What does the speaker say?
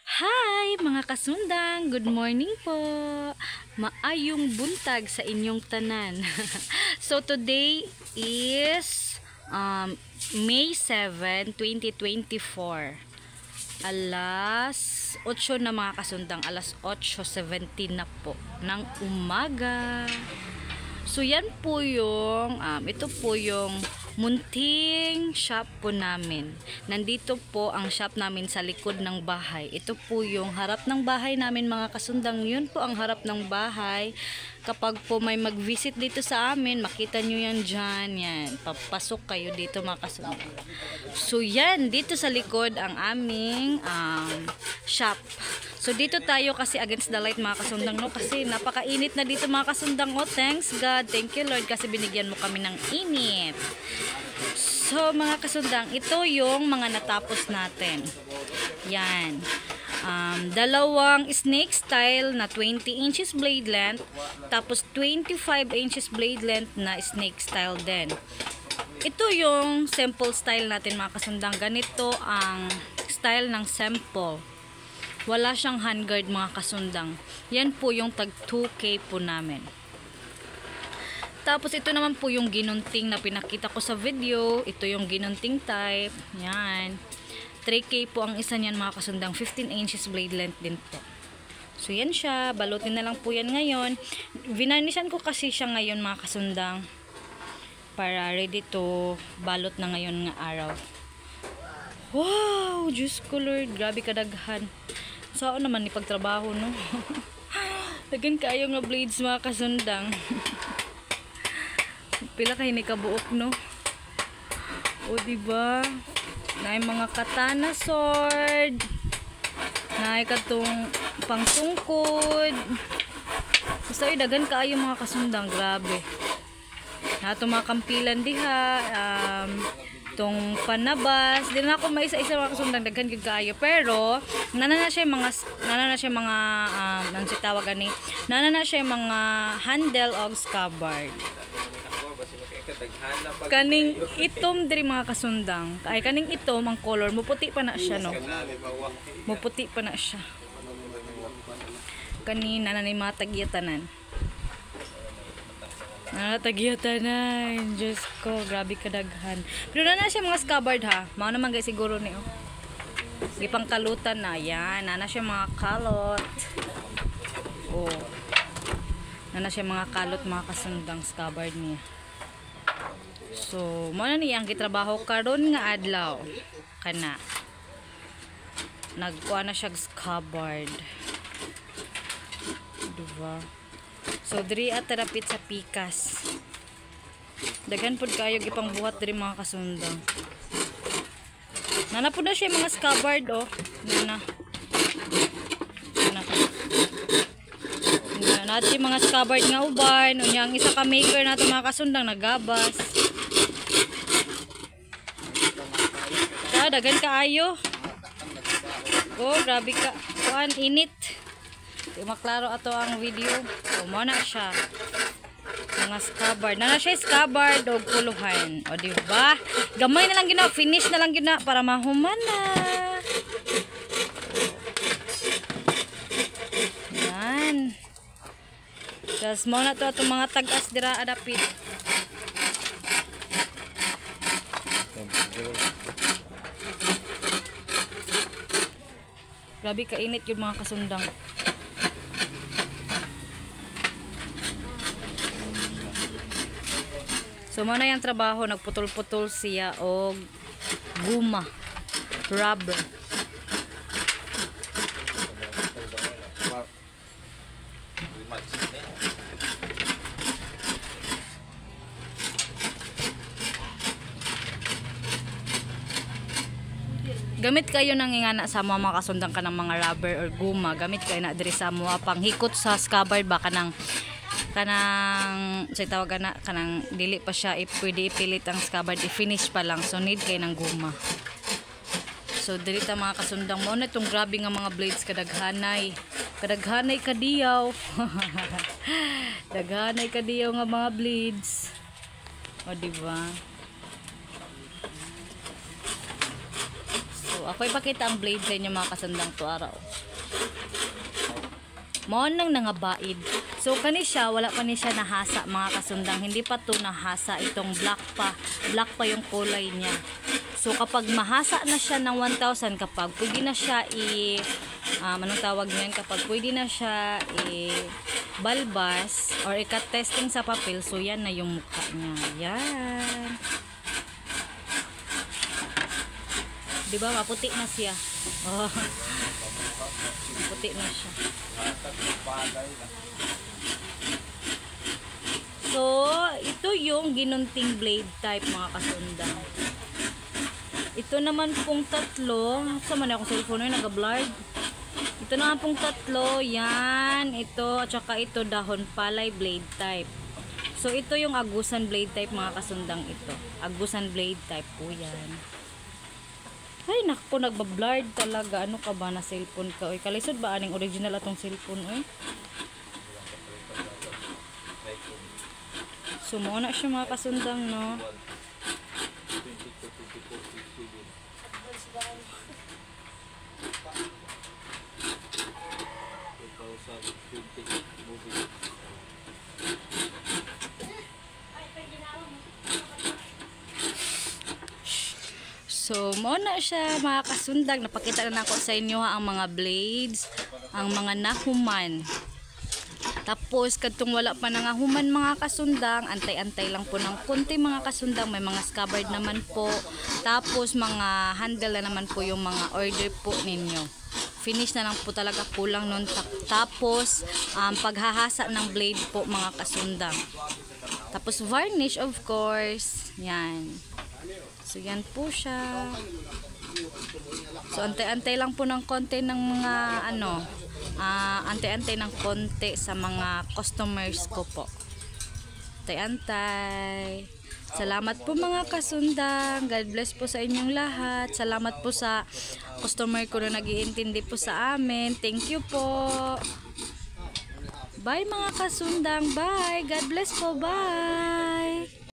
Hi mga kasundang, good morning po. Maayong buntag sa inyong tanan. So today is May 7, 2024. Alas 8 na mga kasundang, alas 8:17 na po ng umaga. So yan po yung ito po yung munting shop po namin. Nandito po ang shop namin sa likod ng bahay. Ito po yung harap ng bahay namin mga kasundang. Yun po ang harap ng bahay. Kapag po may mag-visit dito sa amin, makita nyo yan dyan. Yan. Papasok kayo dito mga kasundang. So yan, dito sa likod ang aming shop. So dito tayo kasi against the light mga kasundang, no? Kasi napakainit na dito mga kasundang. Oh, thanks God. Thank you Lord kasi binigyan mo kami ng init. So mga kasundang, ito yung mga natapos natin. Yan. Dalawang snake style na 20 inches blade length. Tapos 25 inches blade length na snake style din. Ito yung sample style natin mga kasundang. Ganito ang style ng sample. Wala siyang handguard mga kasundang. Yan po yung tag 2K po namin. Tapos ito naman po yung ginunting na pinakita ko sa video. Ito yung ginunting type. Yan. 3K po ang isa niyan mga kasundang. 15 inches blade length din po. So yan siya. Balutin na lang po yan ngayon. Vinarnishan ko kasi siya ngayon mga kasundang. Para ready to balot na ngayon nga araw. Wow! Diyos ko Lord. Grabe kadaghan. Saan naman ni pagtrabaho, no? Dagan kayo nga blades mga kasundang. Pila kayo ni kabuok, no? O diba? Naay mga katana sword. Naay katong pangsungkod. Basta dagan kayo mga kasundang. Grabe. Nato mga kampilan diha. Tong panabas, di na ako may isa-isa mga kasundang daghan gyud kaayo, pero nana na siya mga ano si tawag ani, nana na siya mga handle og scabbard. Kaning itom diri mga kasundang, ay kaning itom ang color muputi pa na siya, no? Muputi pa na siya. Kanina na ni mga tagyatanan. Tagyatanan. Diyos ko, grabe kadaghan. Pero na siya mga scabbard ha. Mao naman guys siguro ni gipang kalutan na. Yan, na siya mga kalot. Oh. Na siya mga kalot mga kasundang scabbard niya. So, mao na niya ang gitrabaho karon nga adlaw. Kana. Nagkuha na siya scabbard. Diba? So, diri at terapit sa pikas. Dagan pod kayo gipang buhat diri mga kasundang. Nana po na siya mga scabbard, oh. Nana. Natin mga scabbard nga uban. Unya ang isa ka maker nato mga kasundang nagabas. Dagan kaayo. Oh, grabe ka. Kuan init. Di maklaro ato ang video. O, mo na siya. Mga scabbard. Na siya scabbard o kuluhan. O, diba? Gamay na lang gina. Finish na lang gina para mahuman na. Yan. Tapos mo na to itong mga tagas dira adapit. Grabe kainit yung mga kasundang. So, mo na yung trabaho, nagputol-putol siya o guma, rubber. Gamit kayo nang ingana sa mga kasundang ka ng mga rubber or guma. Gamit kayo na diri sa mga panghikot sa scabbard ba kanang sa tawag na kanang dili pa siya pwede ipilit ang scabbard, i-finish pa lang, so need kayo ng guma. So dili ta mga kasundang mo na itong grabe nga mga blades kadaghanay kadiyaw. Daghanay kadiyaw nga mga blades, o diba? So ako ipakita ang blade sa inyo mga kasundang to araw. Mo nang nangabaid. So kani siya, wala pa ni siya nahasa mga kasundang. Hindi pa to nahasa, itong black pa. Black pa yung kulay niya. So kapag mahasa na siya ng 1,000, kapag pwede na siya anong tawag niyan, kapag pwede na siya balbas or ikat testing sa papel, so yan na yung mukha niya. Yan. Diba maputi na siya. Oh. Maputi na siya. So, ito yung ginunting blade type mga kasundang. Ito naman pong tatlo. Saan man akong cellphone na nag-blurred? Ito naman pong tatlo. Yan. Ito. At saka ito dahon palay blade type. So, ito yung agusan blade type mga kasundang ito. Agusan blade type po yan. Ay, naku, nagbablurred talaga. Ano ka ba na cellphone ka? Oy, kalisod ba aning original atong cellphone? Oy. So, muna siya mga kasundang, no? So, muna siya mga kasundang. Napakita na ako sa inyo ang mga blades, ang mga nahuman. Tapos, katong wala pa nangahuman mga kasundang, antay-antay lang po ng konti mga kasundang. May mga scabbard naman po. Tapos, mga handle na naman po yung mga order po ninyo. Finish na lang po talaga, kulang nun. Tapos, paghahasa ng blade po mga kasundang. Tapos, varnish of course. Yan. So, yan po siya. So, antay-antay lang po ng konti ng mga antay-antay ng konti sa mga customers ko po. Antay-antay. Salamat po mga kasundang. God bless po sa inyong lahat. Salamat po sa customer ko na nag-iintindi po sa amin. Thank you po. Bye mga kasundang. Bye. God bless po. Bye.